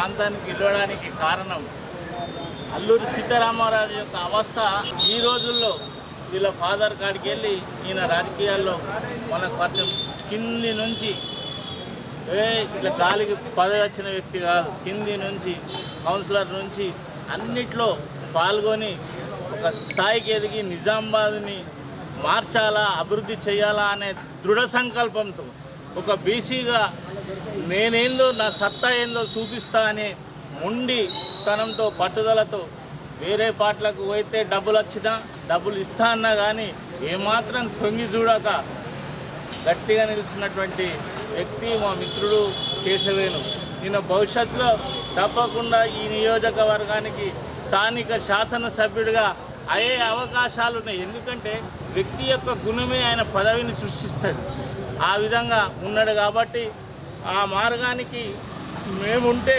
ప్రాంతానికి వెళ్ళడానికి కారణం అల్లూరి సీతారామరాజు యొక్క అవస్థ. ఈ రోజుల్లో వీళ్ళ ఫాదర్ కాడికి వెళ్ళి ఈయన రాజకీయాల్లో మనకు కొంచెం కింది నుంచి ఇట్లా గాలికి పదవి వచ్చిన వ్యక్తి కాదు, కింది నుంచి కౌన్సిలర్ నుంచి అన్నిట్లో పాల్గొని ఒక స్థాయికి ఎదిగి నిజామాబాద్ని మార్చాలా, అభివృద్ధి చేయాలా అనే దృఢ సంకల్పంతో ఒక బీసీగా నేనేందో నా సత్తా ఏందో చూపిస్తా అనే మొండి తనంతో పట్టుదలతో వేరే పాటలకు పోయితే డబ్బులు వచ్చినా డబ్బులు ఇస్తా అన్నా కానీ ఏమాత్రం తొంగి చూడక గట్టిగా నిలిచినటువంటి వ్యక్తి మా మిత్రుడు కేశవేణు. నేను భవిష్యత్తులో తప్పకుండా ఈ నియోజకవర్గానికి స్థానిక శాసనసభ్యుడిగా అయ్యే అవకాశాలు ఉన్నాయి. ఎందుకంటే వ్యక్తి యొక్క గుణమే ఆయన పదవిని సృష్టిస్తాడు. ఆ విధంగా ఉన్నాడు కాబట్టి ఆ మార్గానికి మేముంటే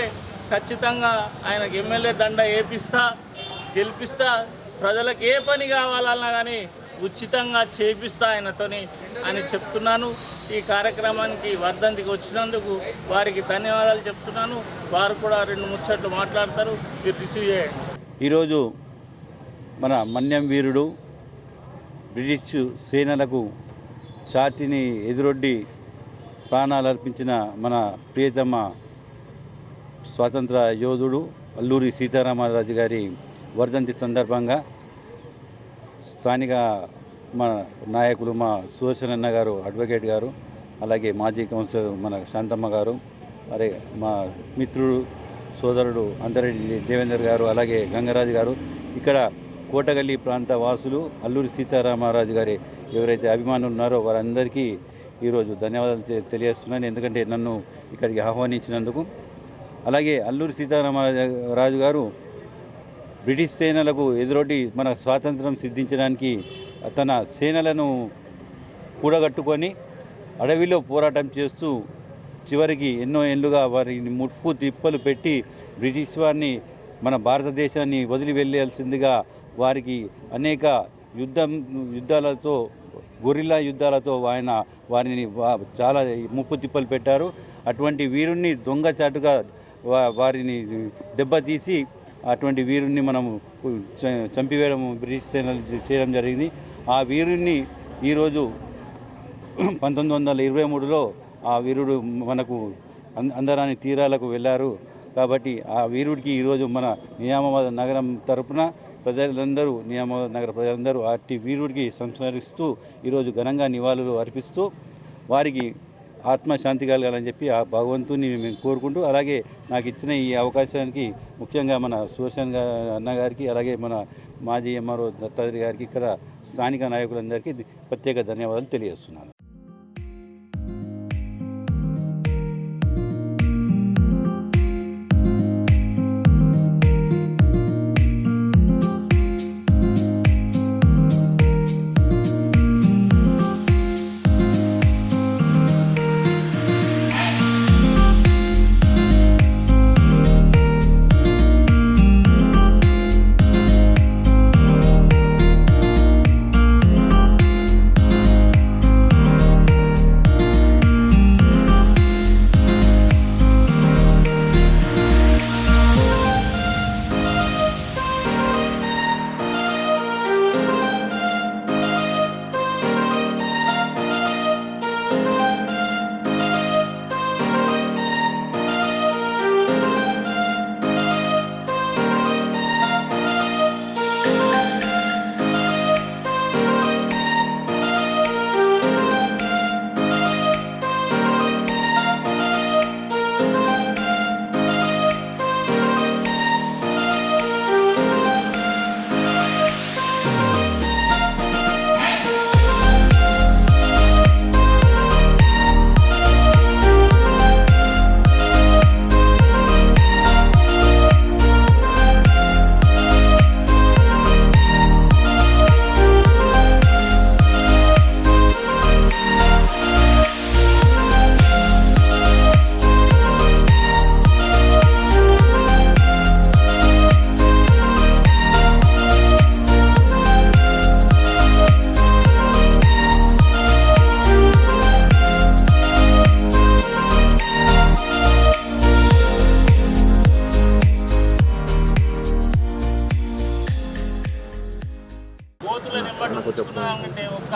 ఖచ్చితంగా ఆయనకు ఎమ్మెల్యే దండ వేపిస్తా, గెలిపిస్తా. ప్రజలకు ఏ పని కావాలన్నా కానీ ఉచితంగా చేపిస్తా ఆయనతోని అని చెప్తున్నాను. ఈ కార్యక్రమానికి వర్ధంతికి వచ్చినందుకు వారికి ధన్యవాదాలు చెప్తున్నాను. వారు కూడా 2 ముచ్చట్లు మాట్లాడతారు, మీరు రిసీవ్ చేయండి. ఈరోజు మన మన్యం వీరుడు బ్రిటిష్ సేనలకు ఛాతిని ఎదురొడ్డి ప్రాణాలు అర్పించిన మన ప్రియతమ స్వాతంత్ర యోధుడు అల్లూరి సీతారామరాజు గారి వర్ధంతి సందర్భంగా స్థానిక మన నాయకులు మా సుదర్శనన్న గారు, అడ్వకేట్ గారు, అలాగే మాజీ కౌన్సిలర్ మన శాంతమ్మ గారు, అరే మా మిత్రుడు సోదరుడు అంతరెడ్డి దేవేందర్ గారు, అలాగే గంగరాజు గారు, ఇక్కడ కోటగల్లి ప్రాంత వాసులు అల్లూరి సీతారామరాజు గారి ఎవరైతే అభిమానులు ఉన్నారో వారందరికీ ఈరోజు ధన్యవాదాలు తెలియజేస్తున్నాను. ఎందుకంటే నన్ను ఇక్కడికి ఆహ్వానించినందుకు. అలాగే అల్లూరి సీతారామరాజు గారు బ్రిటిష్ సేనలకు ఎదురొడ్డి మన స్వాతంత్రం సిద్ధించడానికి తన సేనలను కూడగట్టుకొని అడవిలో పోరాటం చేస్తూ చివరికి ఎన్నో ఏళ్ళుగా వారిని ముప్పు తిప్పలు పెట్టి బ్రిటిష్ వారిని మన భారతదేశాన్ని వదిలి వెళ్ళాల్సిందిగా వారికి అనేక యుద్ధాలతో గొరిల్లా యుద్ధాలతో ఆయన వారిని చాలా ముప్పు తిప్పలు పెట్టారు. అటువంటి వీరుణ్ణి దొంగచాటుగా వారిని దెబ్బతీసి అటువంటి వీరుణ్ణి మనము చంపివేయడం బ్రిటిష్ సేనలు చేయడం జరిగింది. ఆ వీరుణ్ణి ఈరోజు 1923లో ఆ వీరుడు మనకు అందరాని తీరాలకు వెళ్ళారు. కాబట్టి ఆ వీరుడికి ఈరోజు మన నిజామాబాద్ నగరం తరపున ప్రజలందరూ, నిజామాబాద్ నగర ప్రజలందరూ అట్టి వీరుడికి సంస్మరిస్తూ ఈరోజు ఘనంగా నివాళులు అర్పిస్తూ వారికి ఆత్మశాంతి కలగాలని చెప్పి ఆ భగవంతుని మేము కోరుకుంటూ, అలాగే నాకు ఇచ్చిన ఈ అవకాశానికి ముఖ్యంగా మన సుదర్శన్ అన్న గారికి, అలాగే మన మాజీ ఎంఆర్ఓ దత్తాత్రి గారికి, ఇక్కడ స్థానిక నాయకులందరికీ ప్రత్యేక ధన్యవాదాలు తెలియజేస్తున్నాను.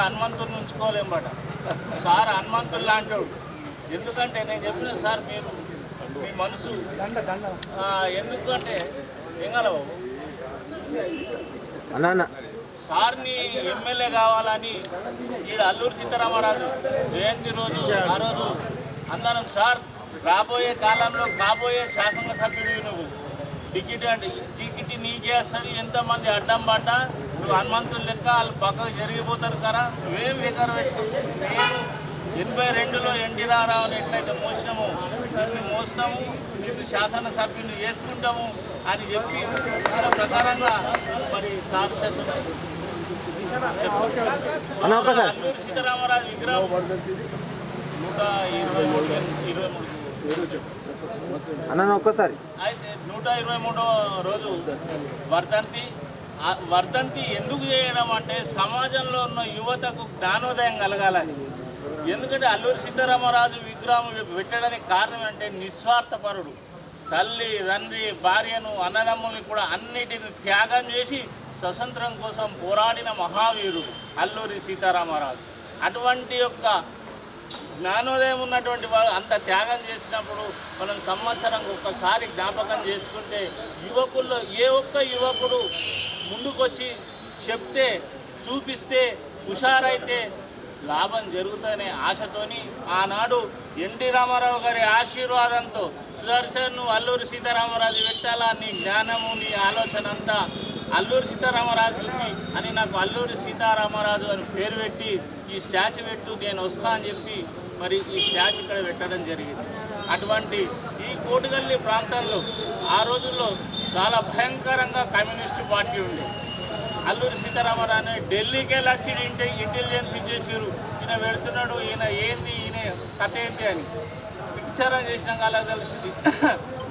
హనుమంతుడిని ఉంచుకోలేం బట. సార్ హనుమంతుడు లాంటివాడు. ఎందుకంటే నేను చెప్పిన సార్ మీరు మీ మనసు ఎందుకంటే ఎంగలవు అన్న సార్ని ఎమ్మెల్యే కావాలని ఈ అల్లూరు సీతారామరాజు జయంతి రోజు ఆ రోజు అందరం సార్ రాబోయే కాలంలో కాబోయే శాసనసభ్యుడు నువ్వు టికెట్ నీకే వస్తుంది. ఎంతమంది అడ్డం పడ్డా నువ్వు హనుమంతులు లెక్క వాళ్ళు పక్కకు జరిగిపోతారు కదా. నువ్వేం వికర పెట్టు. నేను 82లో ఎన్టీ రామారావుని ఎట్లయితే మోసినాము నిన్ను మోసినాము, నిన్ను శాసనసభ్యుని చేసుకుంటాము అని చెప్పి ఇచ్చిన ప్రకారంగా మరి సార్ అల్లూరు సీతారామరాజు విగ్రహం 123 అన్న ఒక్కసారి అయితే 123వ రోజు వర్ధంతి ఎందుకు చేయడం అంటే సమాజంలో ఉన్న యువతకు జ్ఞానోదయం కలగాలని. ఎందుకంటే అల్లూరి సీతారామరాజు విగ్రహం పెట్టడానికి కారణం అంటే నిస్వార్థపరుడు. తల్లి తండ్రి భార్యను అన్నదమ్ముల్ని కూడా అన్నిటిని త్యాగం చేసి స్వతంత్రం కోసం పోరాడిన మహావీరుడు అల్లూరి సీతారామరాజు. అటువంటి యొక్క జ్ఞానోదయం ఉన్నటువంటి వాడు అంత త్యాగం చేసినప్పుడు మనం సంవత్సరం ఒక్కసారి జ్ఞాపకం చేసుకుంటే యువకుల్లో ఏ ఒక్క యువకుడు ముందుకొచ్చి చెప్తే చూపిస్తే హుషారైతే లాభం జరుగుతుందనే ఆశతోని ఆనాడు ఎన్టీ రామారావు గారి ఆశీర్వాదంతో సుదర్శన్ నువ్వు అల్లూరి సీతారామరాజు పెట్టాలా, నీ జ్ఞానము నీ ఆలోచన అంతా అల్లూరి సీతారామరాజుకి అని నాకు అల్లూరి సీతారామరాజు అని పేరు పెట్టి ఈ స్టాచ్యూ పెట్టు నేను వస్తా అని చెప్పి మరి ఈ స్టాచ్యూ ఇక్కడ పెట్టడం జరిగింది. అటువంటి ఈ కోటిగల్లి ప్రాంతంలో ఆ రోజుల్లో చాలా భయంకరంగా కమ్యూనిస్టు పార్టీ ఉంది. అల్లూరి సీతారామరాజు ఢిల్లీకి వెళ్ళి వచ్చి ఇంటెలిజెన్స్ చేసారు, ఈయన పెడుతున్నాడు, ఈయన ఏంది, ఈయన కథ ఏంటి అని విచారం చేసినాక అలా తెలిసింది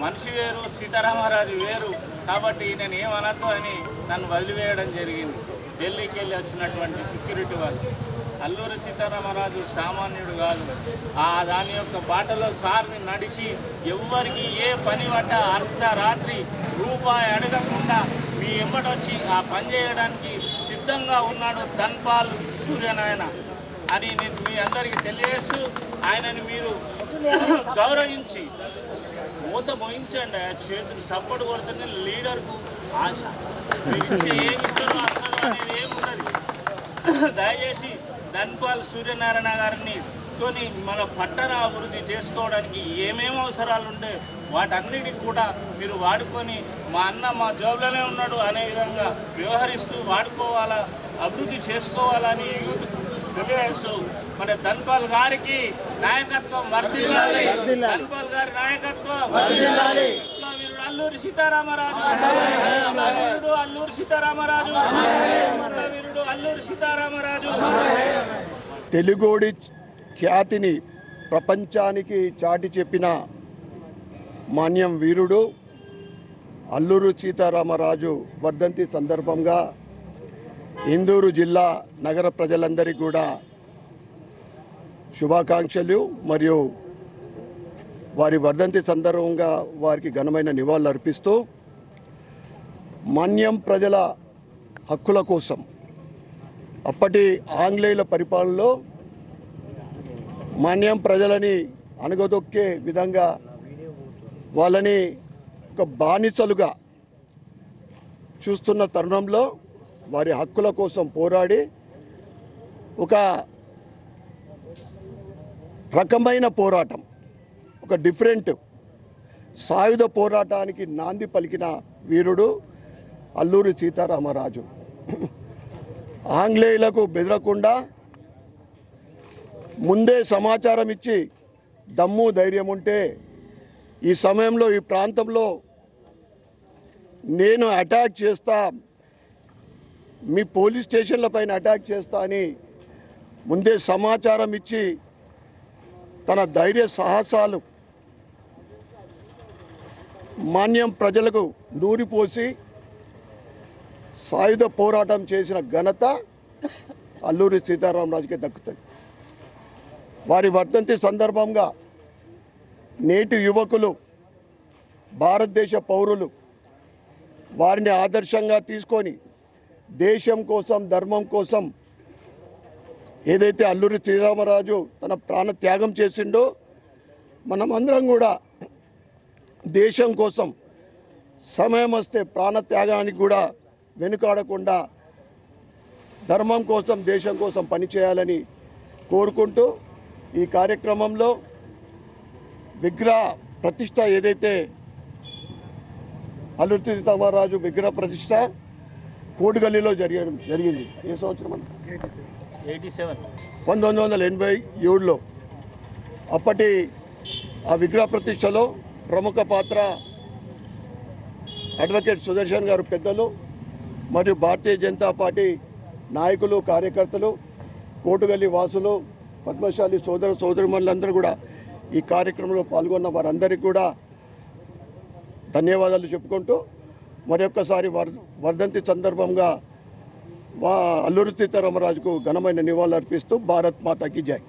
మనిషి వేరు సీతారామరాజు వేరు కాబట్టి నేను ఏమనద్దు అని నన్ను వదిలివేయడం జరిగింది. ఢిల్లీకి వెళ్ళి వచ్చినటువంటి సెక్యూరిటీ వాళ్ళు. అల్లూరి సీతారామరాజు సామాన్యుడు కాదు. దాని యొక్క బాటలో సార్ని నడిచి ఎవ్వరికి ఏ పని పట్ట అర్ధరాత్రి రూపాయి అడగకుండా మీ ఎమ్మటొచ్చి ఆ పని చేయడానికి సిద్ధంగా ఉన్నాడు ధన్పాల్ సూర్యనారాయణ అని నేను మీ అందరికీ తెలియజేస్తూ ఆయనని మీరు గౌరవించి మూత మోయించండి. చేతులు సపోర్ట్ కొడుతున్న లీడర్కు ఆశ ఏమిస్తారో అసలు అనేది ఏమున్నది. దయచేసి ధన్పాల్ సూర్యనారాయణ గారిని కొని మన పట్టణ అభివృద్ధి చేసుకోవడానికి ఏమేమి అవసరాలు ఉంటే వాటన్నిటికి కూడా మీరు వాడుకొని మా అన్న మా జోబులోనే ఉన్నాడు అనే విధంగా వ్యవహరిస్తూ వాడుకోవాలా, అభివృద్ధి చేసుకోవాలని యూత్ తెలియజేస్తూ మన ధన్పాల్ గారికి నాయకత్వం వర్ధిల్లాలి. ధన్పాల్ గారి నాయకత్వం వర్ధిల్లాలి. వీరుడు అల్లూరి సీతారామరాజు, వీరుడు అల్లూరి సీతారామరాజు, వీరుడు అల్లూరి సీతారామరాజు. తెలుగోడి ఖ్యాతిని ప్రపంచానికి చాటి చెప్పిన మాన్యం వీరుడు అల్లూరు సీతారామరాజు వర్ధంతి సందర్భంగా ఇందూరు జిల్లా నగర ప్రజలందరికీ కూడా శుభాకాంక్షలు మరియు వారి వర్ధంతి సందర్భంగా వారికి ఘనమైన నివాళులు అర్పిస్తూ మాన్యం ప్రజల హక్కుల కోసం అప్పటి ఆంగ్లేయుల పరిపాలనలో మాన్యం ప్రజలని అణగదొక్కే విధంగా వాళ్ళని ఒక బానిసలుగా చూస్తున్న తరుణంలో వారి హక్కుల కోసం పోరాడి ఒక రకమైన పోరాటం, ఒక డిఫరెంట్ సాయుధ పోరాటానికి నాంది పలికిన వీరుడు అల్లూరి సీతారామరాజు. ఆంగ్లేయులకు బెదరకుండా ముందే సమాచారం ఇచ్చి దమ్ము ధైర్యం ఉంటే ఈ సమయంలో ఈ ప్రాంతంలో నేను అటాక్ చేస్తా, మీ పోలీస్ స్టేషన్ల పైన అటాక్ చేస్తా అని ముందే సమాచారం ఇచ్చి తన ధైర్య సాహసాలు మాన్యం ప్రజలకు నూరిపోసి సాయుధ పోరాటం చేసిన ఘనత అల్లూరి సీతారామరాజుకే దక్కుతుంది. వారి వర్ధంతి సందర్భంగా నేటి యువకులు, భారతదేశ పౌరులు వారిని ఆదర్శంగా తీసుకొని దేశం కోసం, ధర్మం కోసం ఏదైతే అల్లూరి సీతారామరాజు తన ప్రాణ త్యాగం చేసిండో మనమందరం కూడా దేశం కోసం సమయం వస్తే ప్రాణ త్యాగానికి కూడా వెనుకాడకుండా ధర్మం కోసం దేశం కోసం పనిచేయాలని కోరుకుంటూ ఈ కార్యక్రమంలో విగ్రహ ప్రతిష్ట ఏదైతే అల్లూరి సీతారామరాజు విగ్రహ ప్రతిష్ట కోటిగల్లీలో జరిగింది. ఏ సంవత్సరం అన్న? 87. 1987లో. అప్పటి ఆ విగ్రహ ప్రతిష్టలో ప్రముఖ పాత్ర అడ్వకేట్ సుదర్శన్ గారు పెద్దలు మరియు భారతీయ జనతా పార్టీ నాయకులు, కార్యకర్తలు, కోటుగల్లి వాసులు, పద్మశాలి సోదర సోదరిమణులందరూ కూడా ఈ కార్యక్రమంలో పాల్గొన్న వారందరికీ కూడా ధన్యవాదాలు చెప్పుకుంటూ మరొక్కసారి వర్ధంతి సందర్భంగా అల్లూరి సీతారామరాజుకు ఘనమైన నివాళులు అర్పిస్తూ భారత్ మాతాకి జై.